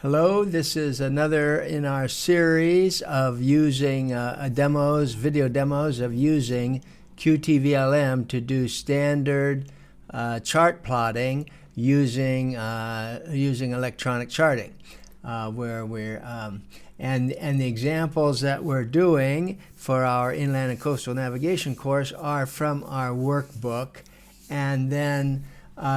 Hello, this is another in our series of using video demos of using qtVlm to do standard chart plotting using electronic charting, where we're and the examples that we're doing for our inland and coastal navigation course are from our workbook, and then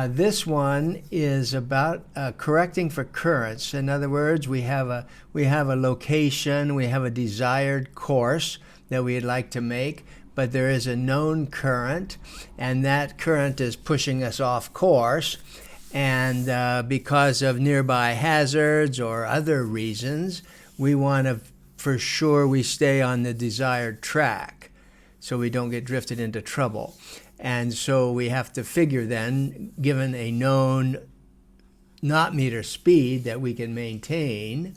this one is about correcting for currents. In other words, we have a location, we have a desired course that we'd like to make, but there is a known current, and that current is pushing us off course. And because of nearby hazards or other reasons, we want to, for sure, we stay on the desired track so we don't get drifted into trouble. And so we have to figure then, given a known knotmeter speed that we can maintain,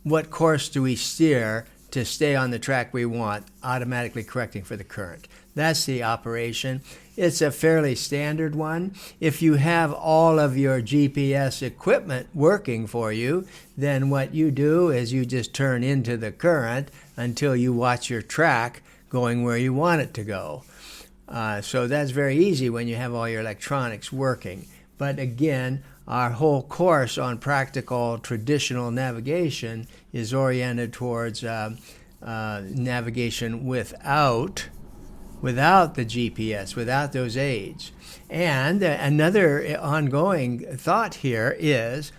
what course do we steer to stay on the track we want, automatically correcting for the current. That's the operation. It's a fairly standard one. If you have all of your GPS equipment working for you, then what you do is you just turn into the current until you watch your track going where you want it to go. So that's very easy when you have all your electronics working. But again, our whole course on practical traditional navigation is oriented towards navigation without the GPS, without those aids. And another ongoing thought here is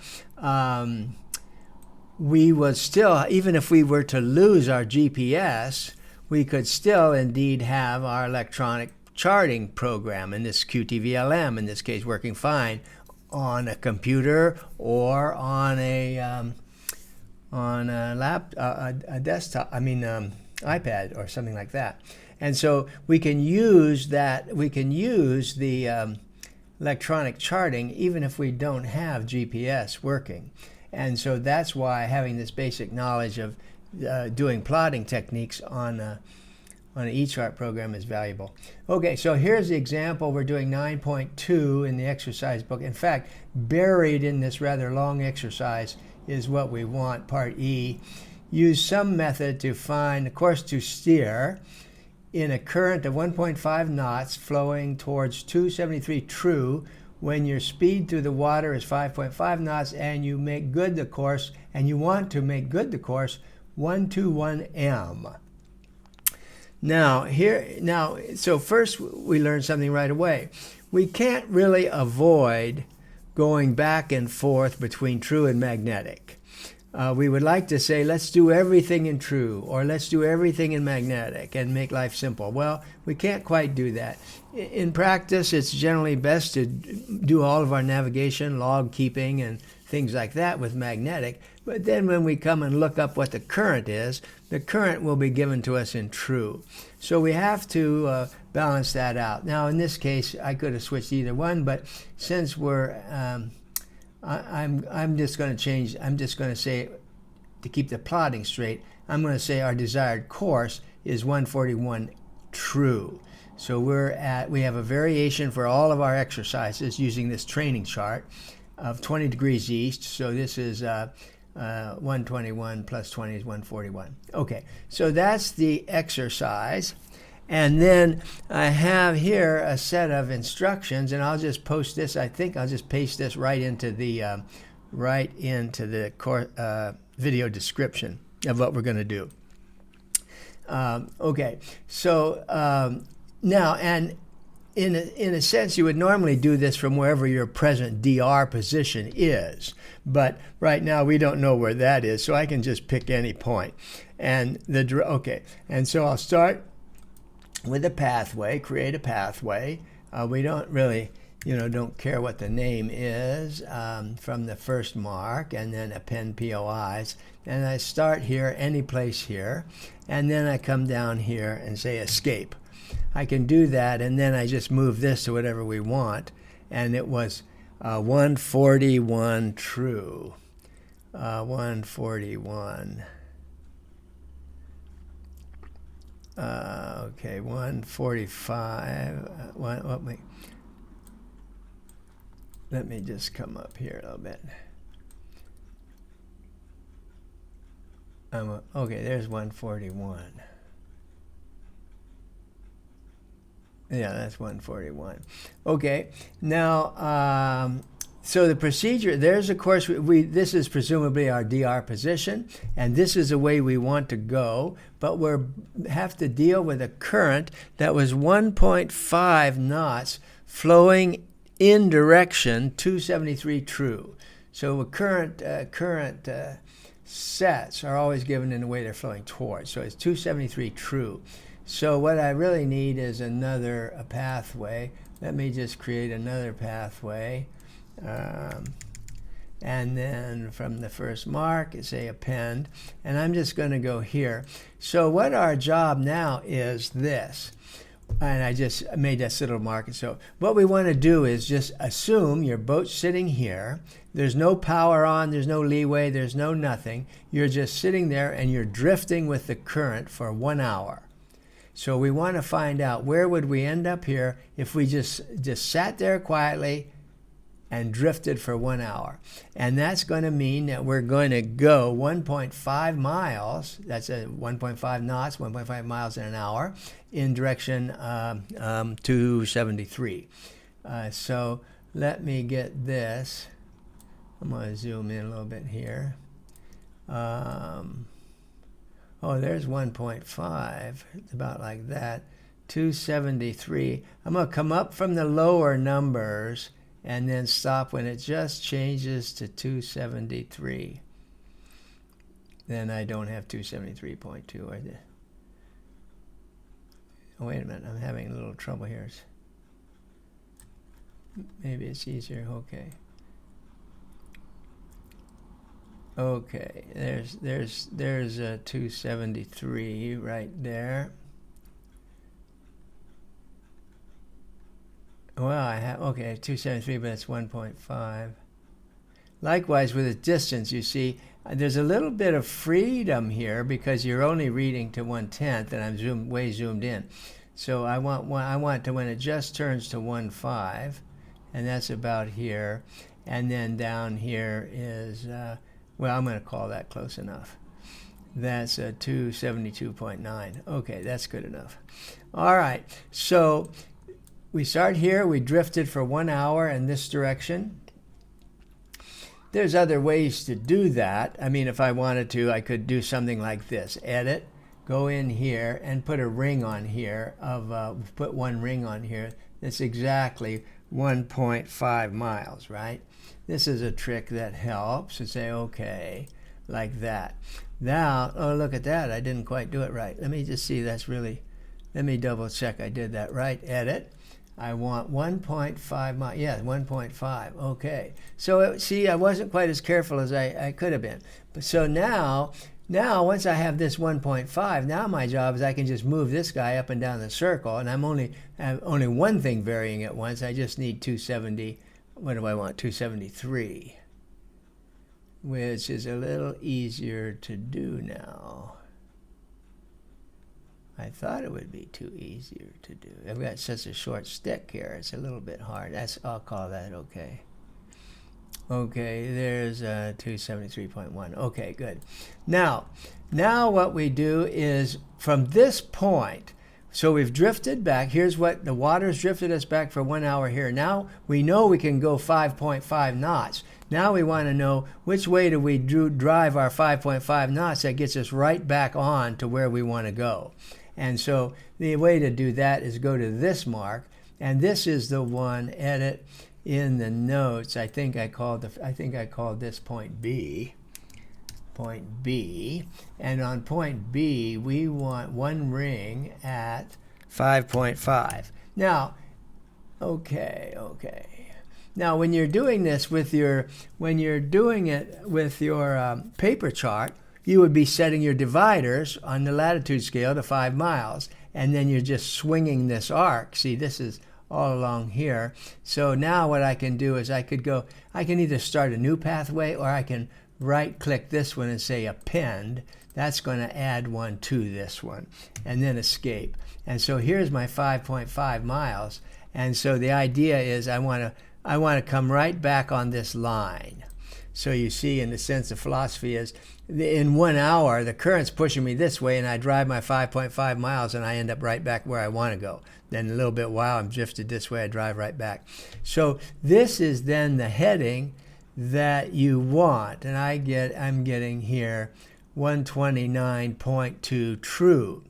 we would still, even if we were to lose our GPS, we could still indeed have our electronic charting program, in this qtVlm, in this case, working fine on a computer or on a desktop, iPad or something like that. And so we can use that. We can use the electronic charting even if we don't have GPS working. And so that's why having this basic knowledge of doing plotting techniques on an eChart program is valuable. Okay, so here's the example. We're doing 9.2 in the exercise book. In fact, buried in this rather long exercise is what we want, part E. Use some method to find the course to steer in a current of 1.5 knots flowing towards 273 true when your speed through the water is 5.5 knots and you make good the course, and you want to make good the course 121 m. So first we learn something right away. We can't really avoid going back and forth between true and magnetic. We would like to say, let's do everything in true, or let's do everything in magnetic and make life simple. Well, we can't quite do that. In practice, it's generally best to do all of our navigation, log keeping, and things like that with magnetic. But then when we come and look up what the current is, the current will be given to us in true. So we have to balance that out. Now, in this case, I could have switched either one, but since we're, I'm just going to change. I'm just going to say, to keep the plotting straight, I'm going to say our desired course is 141 true. So we have a variation for all of our exercises using this training chart of 20 degrees east. So this is 121 plus 20 is 141. Okay, so that's the exercise. And then I have here a set of instructions, and I'll just post this. I think I'll just paste this right into the video description of what we're going to do. Okay, so now, and in a sense, you would normally do this from wherever your present DR position is. But right now, we don't know where that is, so I can just pick any point. And so I'll start with a pathway, create a pathway. We don't really, don't care what the name is from the first mark, and then append POIs. And I start here, any place here, and then I come down here and say escape. I can do that, and then I just move this to whatever we want, and it was 141 true. 141. Okay, 145. Let me just come up here a little bit. Okay, there's 141. Yeah, that's 141. Okay, now, so the procedure, there's of course, this is presumably our DR position, and this is the way we want to go, but we have to deal with a current that was 1.5 knots flowing in direction 273 true. So current sets are always given in the way they're flowing towards. So it's 273 true. So what I really need is another pathway. Let me just create another pathway. And then from the first mark, say append. And I'm just going to go here. So what our job now is this. And I just made this little mark. So what we want to do is just assume your boat's sitting here. There's no power on, there's no leeway, there's no nothing. You're just sitting there and you're drifting with the current for 1 hour. So we want to find out where would we end up here if we just sat there quietly and drifted for 1 hour. And that's going to mean that we're going to go 1.5 miles, that's 1.5 knots, 1.5 miles in an hour, in direction 273. So let me get this. I'm going to zoom in a little bit here. Oh, there's 1.5. It's about like that. 273. I'm going to come up from the lower numbers and then stop when it just changes to 273. Then I don't have 273.2. Oh, wait a minute. I'm having a little trouble here. Maybe it's easier. Okay. Okay, there's a 273 right there. Well, I have, okay, 273, but it's 1.5. Likewise, with the distance, you see, there's a little bit of freedom here because you're only reading to 1/10, and I'm way zoomed in. So I want to, when it just turns to 1.5, and that's about here, and then down here is, well, I'm going to call that close enough. That's a 272.9. Okay, that's good enough. All right, so we start here. We drifted for 1 hour in this direction. There's other ways to do that. I mean, if I wanted to, I could do something like this. Edit, go in here, and put a ring on here. Put one ring on here. That's exactly 1.5 miles, right? This is a trick that helps. And say, okay, like that. Now, oh, look at that. I didn't quite do it right. Let me just see. That's really, let me double check I did that right. Edit. I want 1.5 miles. Yeah, 1.5. Okay. So, see, I wasn't quite as careful as I could have been. But so now once I have this 1.5, now my job is I can just move this guy up and down the circle, and I have only one thing varying at once. I just need 270. What do I want? 273, which is a little easier to do now. I thought it would be too easier to do. I've got such a short stick here. It's a little bit hard. I'll call that okay. Okay, there's 273.1. Okay, good. Now what we do is from this point, so we've drifted back. Here's what the water's drifted us back for 1 hour here. Now we know we can go 5.5 knots. Now we want to know which way do we drive our 5.5 knots that gets us right back on to where we want to go. And so the way to do that is go to this mark, and this is the one. Edit in the notes. I think I called this point B. Point B, and on point B we want one ring at 5.5. Now, okay. Now, when you're doing this with your paper chart, you would be setting your dividers on the latitude scale to 5 miles, and then you're just swinging this arc. See, this is all along here. So now what I can do is I can either start a new pathway, or I can right-click this one and say append. That's going to add one to this one, and then escape. And so here's my 5.5 miles. And so the idea is I want to come right back on this line. So you see, in the sense, the philosophy is, in 1 hour, the current's pushing me this way, and I drive my 5.5 miles, and I end up right back where I want to go. Then a little bit while I'm drifted this way, I drive right back. So this is then the heading that you want, and I'm getting here 129.2 true.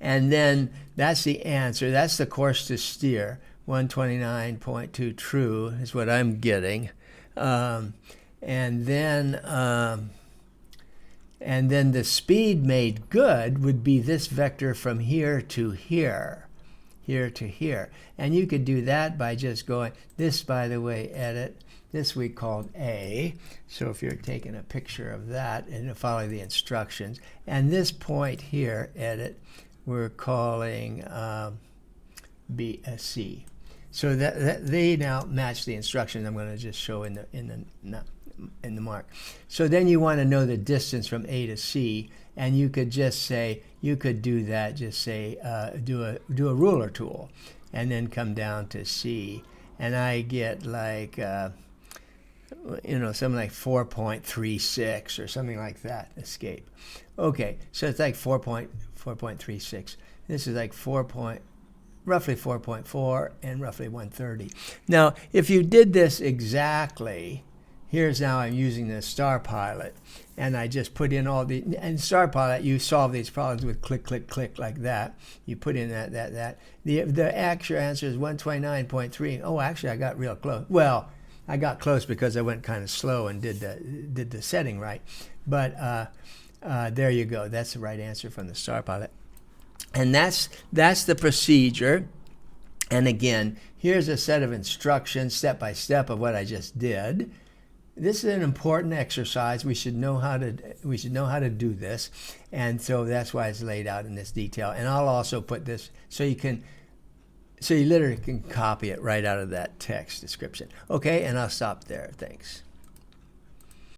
And then that's the answer. That's the course to steer. 129.2 true is what I'm getting. And then the speed made good would be this vector from here to here, here to here. And you could do that by just going, this, by the way, edit. This we called A. So if you're taking a picture of that and follow the instructions. And this point here, edit, we're calling B, C. So that they now match the instructions I'm going to just show in the mark. So then you want to know the distance from A to C, and you could just say, you could do that, just say, do a ruler tool, and then come down to C, and I get like, something like 4.36 or something like that, escape. Okay, so it's like 4.36. This is like roughly 4.4 and roughly 130. Now, if you did this exactly, here's now I'm using the Star Pilot, and I just put in all the, and Star Pilot, you solve these problems with click, click, click like that. You put in that. The actual answer is 129.3. Oh, actually, I got real close. Well, I got close because I went kind of slow and did the setting right. But there you go. That's the right answer from the Star Pilot. And that's the procedure. And again, here's a set of instructions step by step of what I just did. This is an important exercise. We should know how to do this, and so that's why it's laid out in this detail. And I'll also put this so you literally can copy it right out of that text description. Okay, and I'll stop there. Thanks.